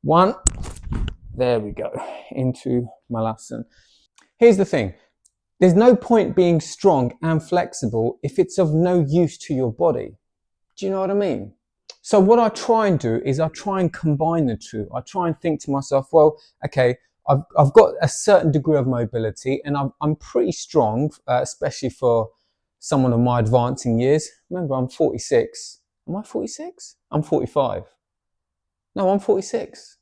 1. There we go, into Malasana. Here's the thing. There's no point being strong and flexible if it's of no use to your body. Do you know what I mean? So what I try and do is I try and combine the two. I try and think to myself, well, okay, I've got a certain degree of mobility and I'm pretty strong, especially for someone of my advancing years. Remember, I'm 46. Am I 46? I'm 45. No, I'm 46.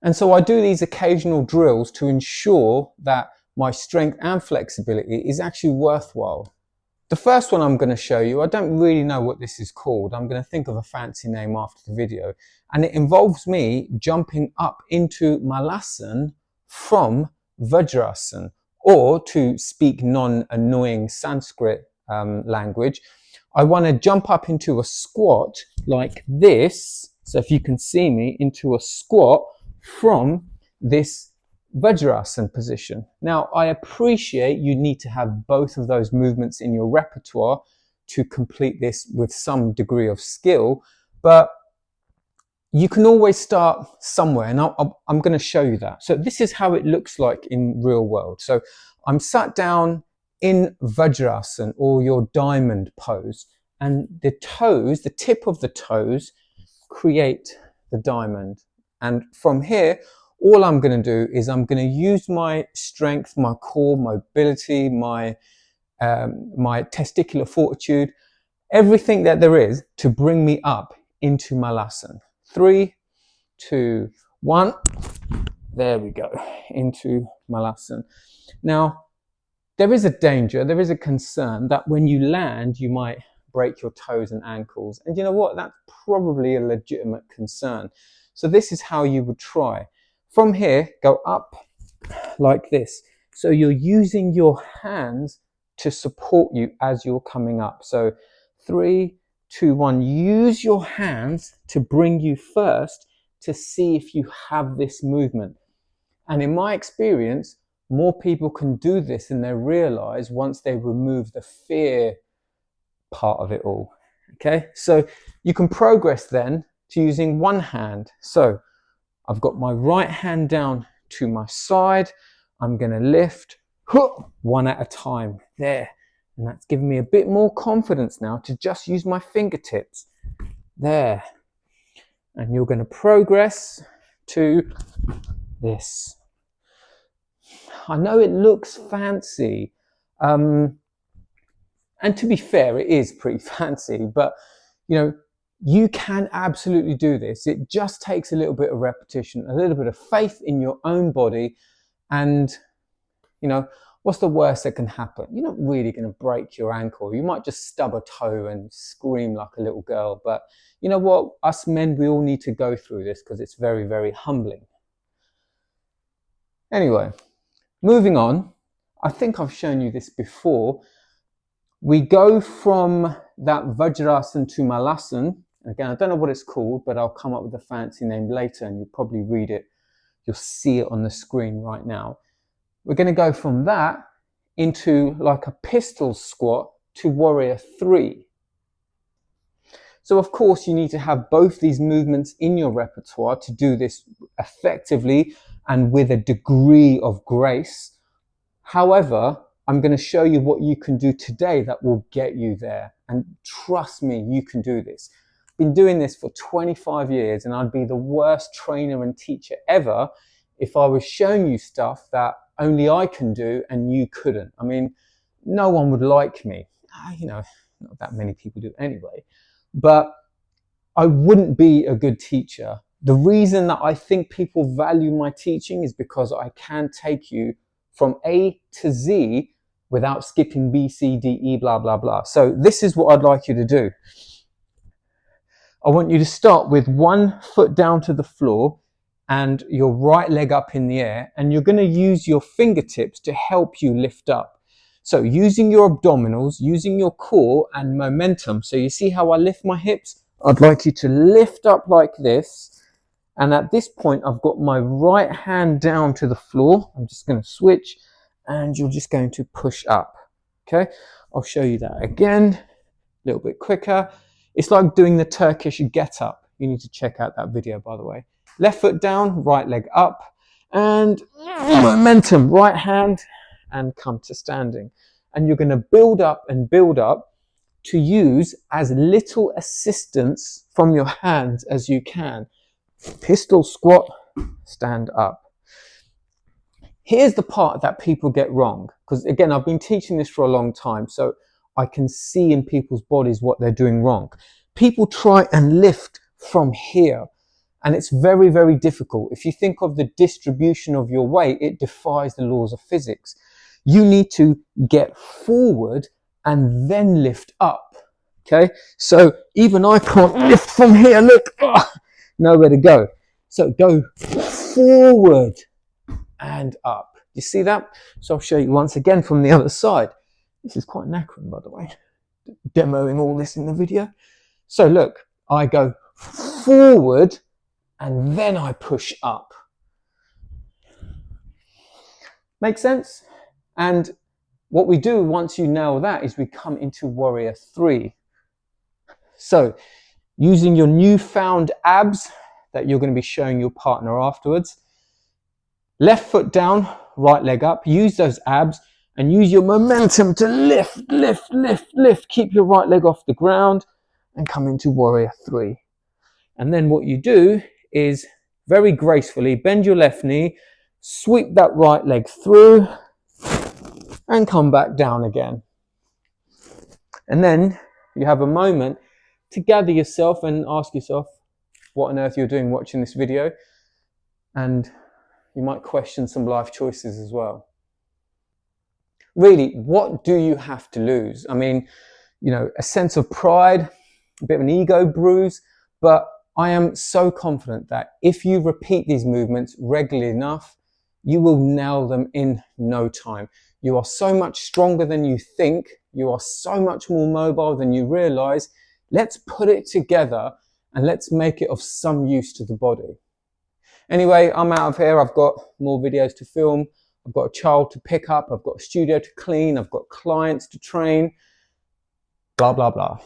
And so I do these occasional drills to ensure that my strength and flexibility is actually worthwhile. The first one I'm going to show you, I don't really know what this is called. I'm going to think of a fancy name after the video. And it involves me jumping up into Malasana from Vajrasana, or to speak non-annoying Sanskrit language, I want to jump up into a squat like this. So if you can see me, into a squat from this Vajrasana position. Now, I appreciate you need to have both of those movements in your repertoire to complete this with some degree of skill, but you can always start somewhere, and I'm going to show you that. So this is how it looks like in real world. So I'm sat down in Vajrasana, or your diamond pose, and the toes, the tip of the toes, create the diamond. And from here, all I'm going to do is I'm going to use my strength, my core mobility, my testicular fortitude, everything that there is to bring me up into Malasana. 3, 2, 1. There we go, into Malasana. Now, there is a danger, there is a concern that when you land, you might break your toes and ankles. And you know what? That's probably a legitimate concern. So this is how you would try. From here, go up like this. So you're using your hands to support you as you're coming up. So 3, 2, 1. Use your hands to bring you first to see if you have this movement. And in my experience, more people can do this than they realize once they remove the fear part of it all. Okay, so you can progress then to using one hand. So I've got my right hand down to my side. I'm going to lift one at a time there. And that's given me a bit more confidence now to just use my fingertips there. And you're going to progress to this. I know it looks fancy. And to be fair, it is pretty fancy, but you know, you can absolutely do this. It just takes a little bit of repetition, a little bit of faith in your own body. And, you know, what's the worst that can happen? You're not really going to break your ankle. You might just stub a toe and scream like a little girl. But you know what? Us men, we all need to go through this because it's very, very humbling. Anyway, moving on. I think I've shown you this before. We go from that Vajrasana to Malasana. Again, I don't know what it's called, but I'll come up with a fancy name later and you'll probably read it. You'll see it on the screen right now. We're going to go from that into like a pistol squat to warrior 3. So of course you need to have both these movements in your repertoire to do this effectively and with a degree of grace. However, I'm going to show you what you can do today that will get you there. And trust me, you can do this. I've been doing this for 25 years and I'd be the worst trainer and teacher ever if I was showing you stuff that only I can do and you couldn't. I mean, no one would like me. You know, not that many people do anyway. But I wouldn't be a good teacher. The reason that I think people value my teaching is because I can take you from A to Z without skipping B, C, D, E, blah, blah, blah. So this is what I'd like you to do. I want you to start with one foot down to the floor and your right leg up in the air, and you're going to use your fingertips to help you lift up. So using your abdominals, using your core and momentum. So you see how I lift my hips? I'd like you to lift up like this. And at this point, I've got my right hand down to the floor. I'm just going to switch and you're just going to push up. Okay, I'll show you that again, a little bit quicker. It's like doing the Turkish get up. You need to check out that video, by the way. Left foot down, right leg up, and momentum, right hand, and come to standing. And you're going to build up and build up to use as little assistance from your hands as you can. Pistol squat, stand up. Here's the part that people get wrong, because again, I've been teaching this for a long time, so I can see in people's bodies what they're doing wrong. People try and lift from here, and it's very, very difficult. If you think of the distribution of your weight, it defies the laws of physics. You need to get forward and then lift up. Okay, so even I can't lift from here. Look, nowhere to go. So go forward and up. You see that? So I'll show you once again from the other side. This is quite knackering, by the way, demoing all this in the video. So look, I go forward and then I push up. Make sense? And what we do once you nail that is we come into warrior 3. So using your newfound abs that you're going to be showing your partner afterwards, left foot down, right leg up, use those abs and use your momentum to lift, lift, lift, lift. Keep your right leg off the ground and come into warrior 3. And then what you do is very gracefully bend your left knee, sweep that right leg through and come back down again. And then you have a moment to gather yourself and ask yourself what on earth you're doing watching this video. And you might question some life choices as well. Really, what do you have to lose? I mean, you know, a sense of pride, a bit of an ego bruise, but I am so confident that if you repeat these movements regularly enough, you will nail them in no time. You are so much stronger than you think. You are so much more mobile than you realize. Let's put it together and let's make it of some use to the body. Anyway, I'm out of here. I've got more videos to film. I've got a child to pick up. I've got a studio to clean. I've got clients to train. Blah, blah, blah.